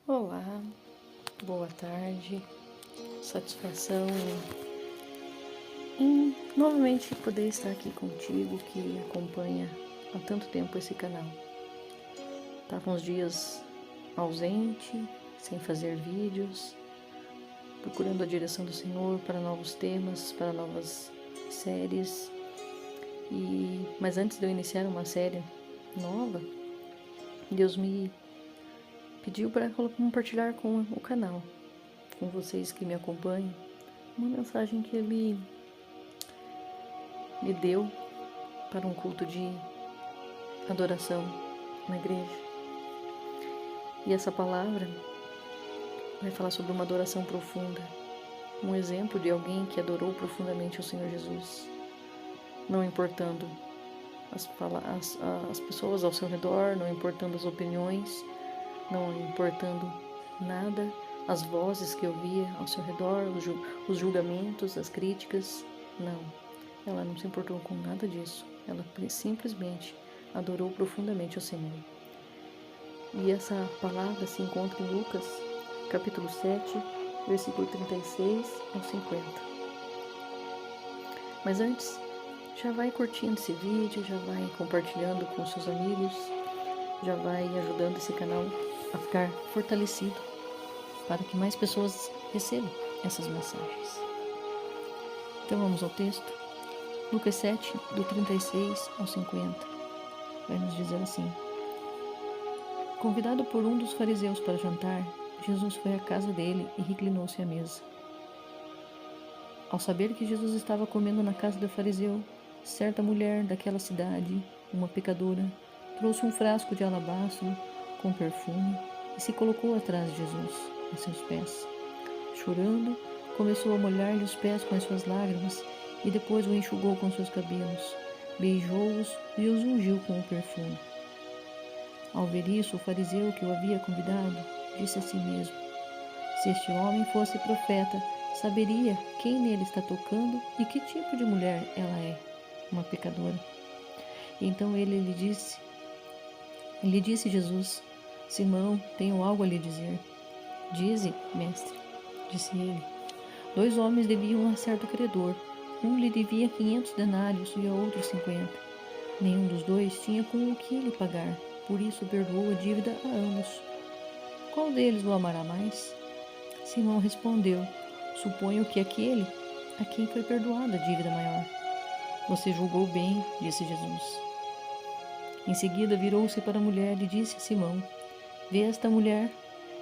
Olá, boa tarde, satisfação em novamente poder estar aqui contigo que acompanha há tanto tempo esse canal. Estava uns dias ausente, sem fazer vídeos, procurando a direção do Senhor para novos temas, para novas séries. Mas antes de eu iniciar uma série nova, Deus me pediu para compartilhar com o canal, com vocês que me acompanham, uma mensagem que Ele me deu para um culto de adoração na igreja. E essa palavra vai falar sobre uma adoração profunda, um exemplo de alguém que adorou profundamente o Senhor Jesus, não importando as pessoas ao seu redor, não importando as opiniões, não importando nada, as vozes que eu via ao seu redor, os julgamentos, as críticas. Não, ela não se importou com nada disso. Ela simplesmente adorou profundamente o Senhor. E essa palavra se encontra em Lucas, capítulo 7, versículo 36 ao 50. Mas antes, já vai curtindo esse vídeo, já vai compartilhando com seus amigos, já vai ajudando esse canal a ficar fortalecido para que mais pessoas recebam essas mensagens. Então vamos ao texto. Lucas 7, do 36 ao 50, vai nos dizer assim: Convidado por um dos fariseus para jantar, Jesus foi à casa dele e reclinou-se à mesa. Ao saber que Jesus estava comendo na casa do fariseu, certa mulher daquela cidade, uma pecadora, trouxe um frasco de alabastro com perfume e se colocou atrás de Jesus, a seus pés. Chorando, começou a molhar-lhe os pés com as suas lágrimas e depois o enxugou com seus cabelos, beijou-os e os ungiu com o perfume. Ao ver isso, o fariseu que o havia convidado disse a si mesmo: se este homem fosse profeta, saberia quem nele está tocando e que tipo de mulher ela é, uma pecadora. Então lhe disse Jesus: Simão, tenho algo a lhe dizer. Dize, mestre, disse ele. 2 homens deviam a certo credor. Um lhe devia 500 denários e a outro 50. Nenhum dos dois tinha com o que lhe pagar, por isso perdoou a dívida a ambos. Qual deles o amará mais? Simão respondeu: Suponho que aquele a quem foi perdoada a dívida maior. Você julgou bem, disse Jesus. Em seguida virou-se para a mulher e disse a Simão: Vê esta mulher?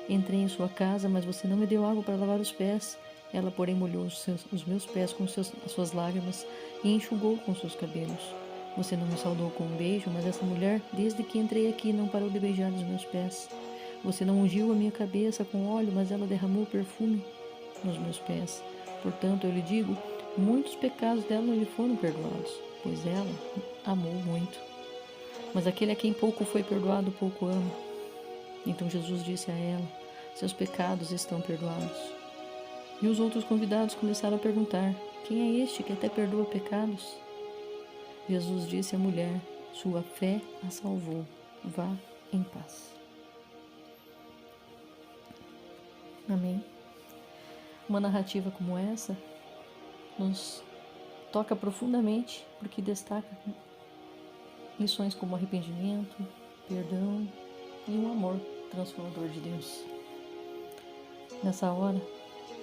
Entrei em sua casa, mas você não me deu água para lavar os pés. Ela, porém, molhou os meus pés com as suas lágrimas e enxugou com seus cabelos. Você não me saudou com um beijo, mas essa mulher, desde que entrei aqui, não parou de beijar os meus pés. Você não ungiu a minha cabeça com óleo, mas ela derramou perfume nos meus pés. Portanto, eu lhe digo, muitos pecados dela não lhe foram perdoados, pois ela amou muito. Mas aquele a quem pouco foi perdoado, pouco ama. Então Jesus disse a ela: seus pecados estão perdoados. E os outros convidados começaram a perguntar: quem é este que até perdoa pecados? Jesus disse à mulher: sua fé a salvou. Vá em paz. Amém. Uma narrativa como essa nos toca profundamente porque destaca lições como arrependimento, perdão e um amor transformador de Deus. Nessa hora,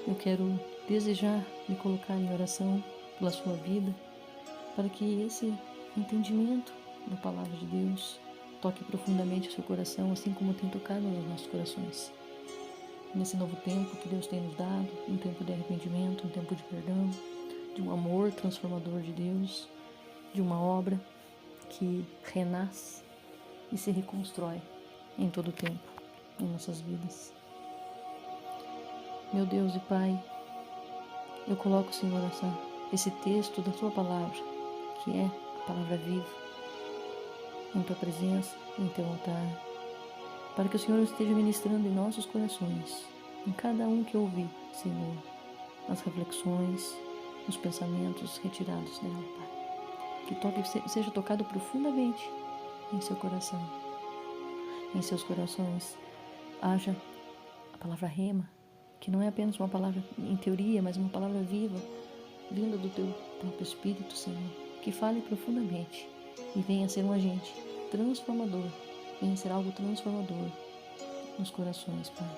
eu quero desejar me colocar em oração pela sua vida, para que esse entendimento da palavra de Deus toque profundamente o seu coração, assim como tem tocado nos nossos corações. Nesse novo tempo que Deus tem nos dado, um tempo de arrependimento, um tempo de perdão, de um amor transformador de Deus, de uma obra que renasce e se reconstrói em todo o tempo, em nossas vidas. Meu Deus e Pai, eu coloco, Senhor, esse texto da Tua palavra, que é a palavra viva, em Tua presença, em Teu altar, para que o Senhor esteja ministrando em nossos corações, em cada um que ouvir, Senhor, as reflexões, os pensamentos retirados dela, Pai. Que seja tocado profundamente em seu coração. Em seus corações haja palavra rema, que não é apenas uma palavra em teoria, mas uma palavra viva, vinda do teu próprio Espírito, Senhor, que fale profundamente e venha ser um agente transformador, venha ser algo transformador nos corações, Pai.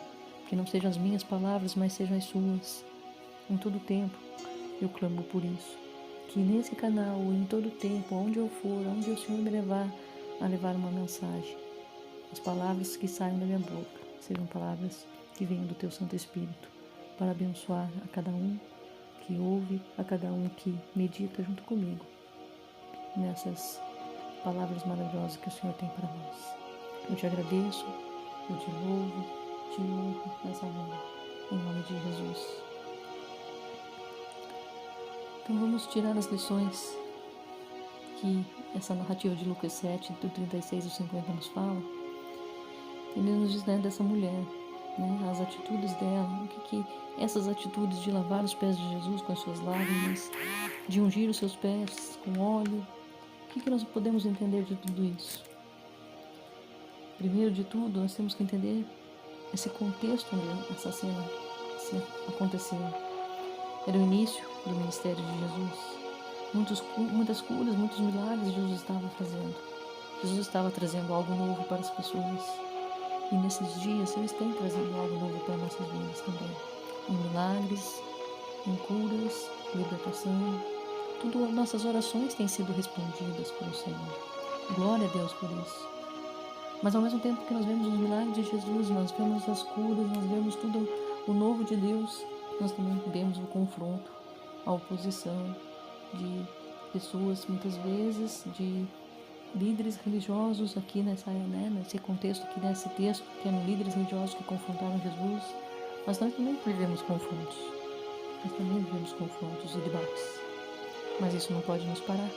Que não sejam as minhas palavras, mas sejam as suas. Em todo tempo eu clamo por isso. Que nesse canal, em todo tempo, onde eu for, onde o Senhor me levar a levar uma mensagem, as palavras que saem da minha boca sejam palavras que venham do teu Santo Espírito, para abençoar a cada um que ouve, a cada um que medita junto comigo nessas palavras maravilhosas que o Senhor tem para nós. Eu te agradeço, eu te louvo, te honro nessa manhã, em nome de Jesus. Então vamos tirar as lições que essa narrativa de Lucas 7, do 36 ao 50 nos fala. Ele nos diz, né, dessa mulher, né, as atitudes dela, o que essas atitudes de lavar os pés de Jesus com as suas lágrimas, de ungir os seus pés com óleo, o que nós podemos entender de tudo isso? Primeiro de tudo, nós temos que entender esse contexto onde essa cena aconteceu. Era o início do ministério de Jesus. Muitas curas, muitos milagres Jesus estava fazendo. Jesus estava trazendo algo novo para as pessoas. E nesses dias, eles têm trazido algo novo para nossas vidas também. Em milagres, em curas, libertação. Tudo, nossas orações têm sido respondidas pelo Senhor. Glória a Deus por isso. Mas ao mesmo tempo que nós vemos os milagres de Jesus, nós vemos as curas, nós vemos tudo o novo de Deus, nós também vemos o confronto, a oposição de pessoas, muitas vezes, de líderes religiosos aqui nesse contexto, aqui nesse texto, que eram líderes religiosos que confrontaram Jesus. Mas nós também vivemos confrontos. Nós também vivemos confrontos e debates. Mas isso não pode nos parar.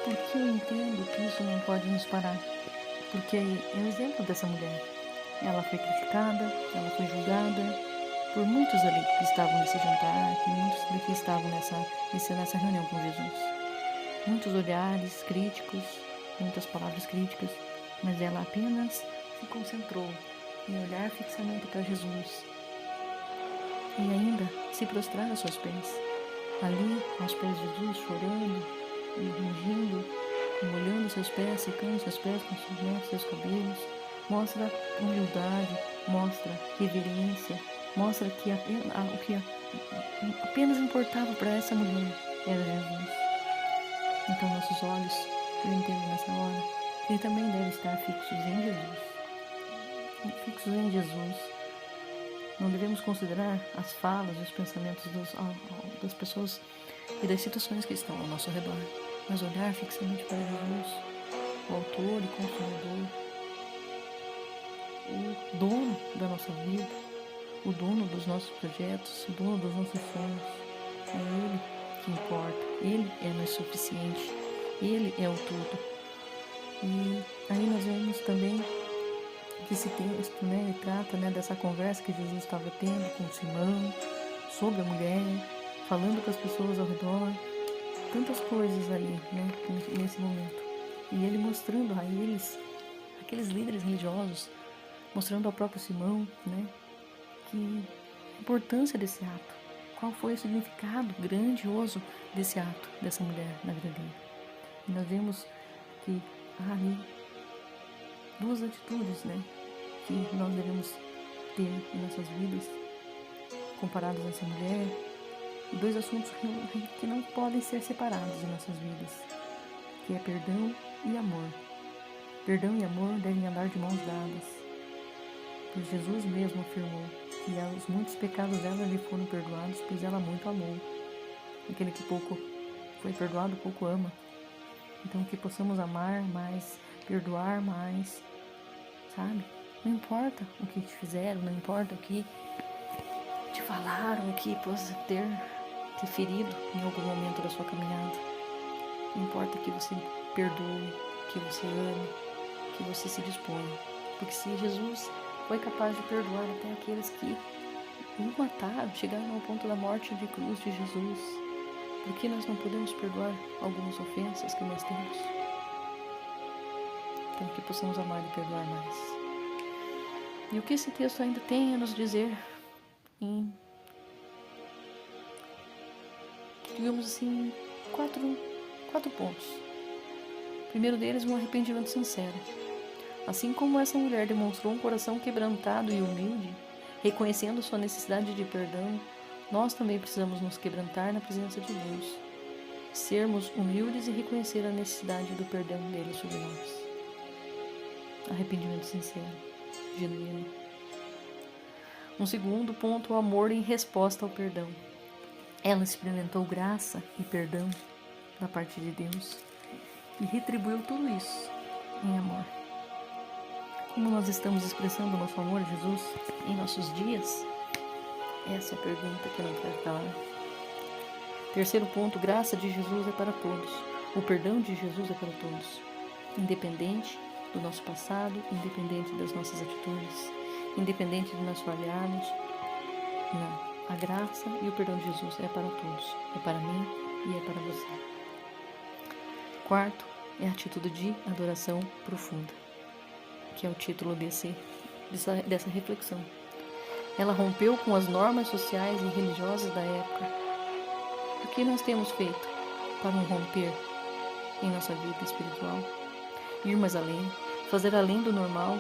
Por que eu entendo que isso não pode nos parar? Porque é o exemplo dessa mulher. Ela foi criticada, ela foi julgada por muitos ali que estavam nesse jantar, muitos ali que estavam nessa reunião com Jesus. Muitos olhares críticos, muitas palavras críticas, mas ela apenas se concentrou em olhar fixamente para Jesus e ainda se prostrar aos seus pés. Ali, aos pés de Jesus, chorando e rugindo, molhando seus pés, secando seus pés com suas mãos, seus cabelos, mostra humildade, mostra reverência, mostra que o que apenas importava para essa mulher era Jesus. Então nossos olhos, eu entendo nessa hora, ele também deve estar fixos em Jesus. Fixos em Jesus. Não devemos considerar as falas, os pensamentos das pessoas e das situações que estão ao nosso redor, mas olhar fixamente para Jesus, o autor e consumador, o dono da nossa vida, o dono dos nossos projetos, o dono dos nossos sonhos. É Ele que importa, Ele é mais suficiente, Ele é o tudo. E aí nós vemos também que esse texto, né, ele trata, né, dessa conversa que Jesus estava tendo com Simão, sobre a mulher, falando com as pessoas ao redor, tantas coisas ali, né, nesse momento. E ele mostrando a eles, aqueles líderes religiosos, mostrando ao próprio Simão, né, que a importância desse ato, qual foi o significado grandioso desse ato, dessa mulher na vida dele. E nós vemos que há ali duas atitudes, né, que nós devemos ter em nossas vidas, comparados a essa mulher, e dois assuntos que não podem ser separados em nossas vidas, que é perdão e amor. Perdão e amor devem andar de mãos dadas, pois Jesus mesmo afirmou que os muitos pecados dela lhe foram perdoados, pois ela muito amou. Aquele que pouco foi perdoado, pouco ama. Então que possamos amar mais, perdoar mais, sabe? Não importa o que te fizeram, não importa o que te falaram, o que possa ter te ferido em algum momento da sua caminhada. Não importa que você perdoe, que você ame, que você se disponha. Porque se Jesus foi capaz de perdoar até aqueles que o mataram, chegaram ao ponto da morte de cruz de Jesus, por que nós não podemos perdoar algumas ofensas que nós temos? Então que possamos amar e perdoar mais. E o que esse texto ainda tem a nos dizer em, digamos assim, quatro pontos. O primeiro deles, um arrependimento sincero. Assim como essa mulher demonstrou um coração quebrantado e humilde, reconhecendo sua necessidade de perdão, nós também precisamos nos quebrantar na presença de Deus, sermos humildes e reconhecer a necessidade do perdão dele sobre nós. Arrependimento sincero, genuíno. Um segundo ponto, o amor em resposta ao perdão. Ela experimentou graça e perdão da parte de Deus e retribuiu tudo isso em amor. Como nós estamos expressando o nosso amor a Jesus em nossos dias? Essa é a pergunta que eu não quero calar. Terceiro ponto, graça de Jesus é para todos. O perdão de Jesus é para todos. Independente do nosso passado, independente das nossas atitudes, independente de nós falharmos. Não. A graça e o perdão de Jesus é para todos. É para mim e é para você. Quarto, é a atitude de adoração profunda, que é o título dessa reflexão. Ela rompeu com as normas sociais e religiosas da época. O que nós temos feito para um romper em nossa vida espiritual? Ir mais além, fazer além do normal,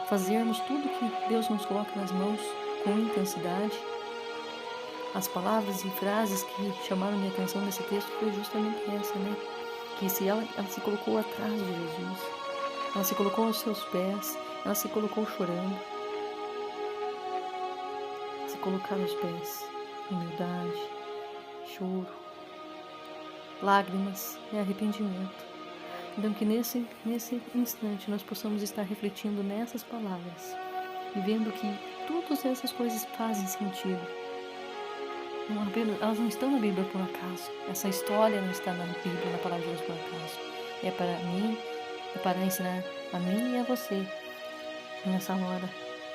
fazermos tudo que Deus nos coloca nas mãos com intensidade. As palavras e frases que chamaram minha atenção nesse texto foi justamente essa, né? Que se ela se colocou atrás de Jesus, ela se colocou aos seus pés, ela se colocou chorando, se colocar aos pés, humildade, choro, lágrimas e arrependimento. Então que nesse instante nós possamos estar refletindo nessas palavras e vendo que todas essas coisas fazem sentido. Elas não estão na Bíblia por acaso. Essa história não está na Bíblia, na palavra de Deus por acaso. É para mim, é para ensinar a mim e a você, nessa hora,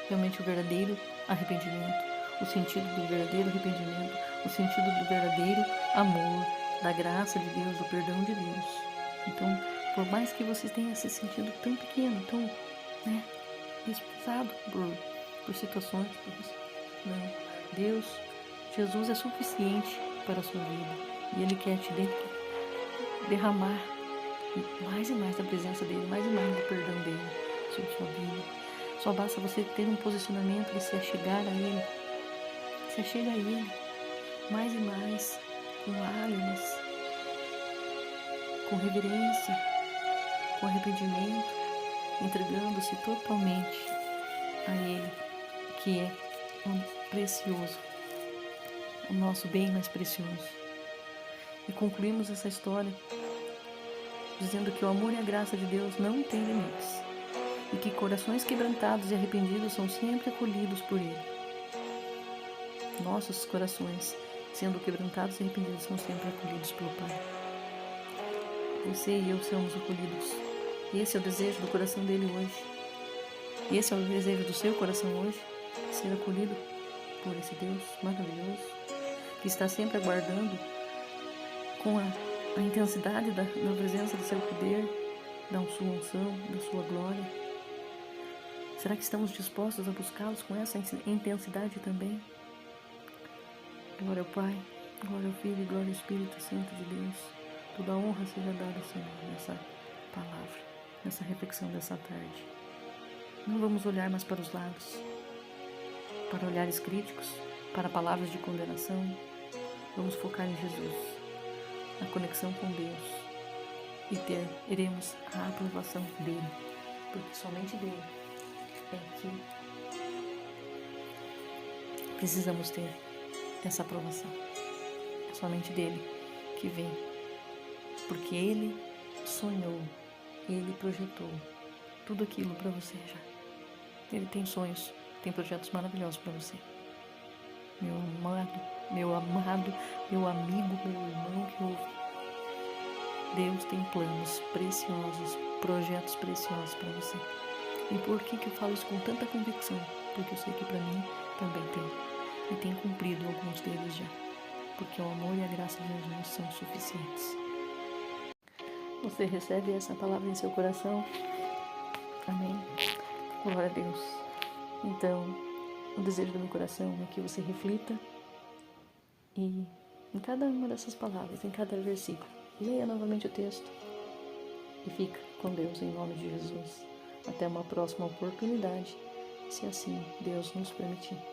realmente o verdadeiro arrependimento, o sentido do verdadeiro arrependimento, o sentido do verdadeiro amor, da graça de Deus, do perdão de Deus. Então, por mais que você tenha se sentido tão pequeno, tão, desprezado por situações, não, Deus, Jesus é suficiente para a sua vida e Ele quer te derramar mais e mais da presença dEle, mais e mais do perdão dEle sobre a sua vida. Só basta você ter um posicionamento de se achegar a Ele, se achega a Ele mais e mais, com lágrimas, com reverência, com arrependimento, entregando-se totalmente a Ele, que é precioso, o nosso bem mais precioso. E concluímos essa história dizendo que o amor e a graça de Deus não têm limites e que corações quebrantados e arrependidos são sempre acolhidos por Ele. Nossos corações, sendo quebrantados e arrependidos, são sempre acolhidos pelo Pai. Você e eu somos acolhidos. Esse é o desejo do coração dele hoje. Esse é o desejo do seu coração hoje, ser acolhido por esse Deus maravilhoso, que está sempre aguardando com a intensidade da presença do seu poder, da sua unção, da sua glória. Será que estamos dispostos a buscá-los com essa intensidade também? Glória ao Pai, glória ao Filho e glória ao Espírito Santo de Deus. Toda a honra seja dada ao Senhor nessa palavra, nessa reflexão dessa tarde. Não vamos olhar mais para os lados, para olhares críticos, para palavras de condenação. Vamos focar em Jesus, na conexão com Deus, e teremos a aprovação dele, porque somente dele é que precisamos ter essa aprovação. É somente dele que vem, porque ele sonhou, ele projetou tudo aquilo para você já. Ele tem sonhos, tem projetos maravilhosos para você. Meu amado, meu amigo, meu irmão que ouve. Deus tem planos preciosos, projetos preciosos para você. E por que eu falo isso com tanta convicção? Porque eu sei que para mim também tem. E tem cumprido alguns deles já. Porque o amor e a graça de Jesus são suficientes. Você recebe essa palavra em seu coração? Amém. Glória a Deus. Então, o desejo do meu coração é que você reflita e em cada uma dessas palavras, em cada versículo, leia novamente o texto e fica com Deus em nome de Jesus. Até uma próxima oportunidade, se assim Deus nos permitir.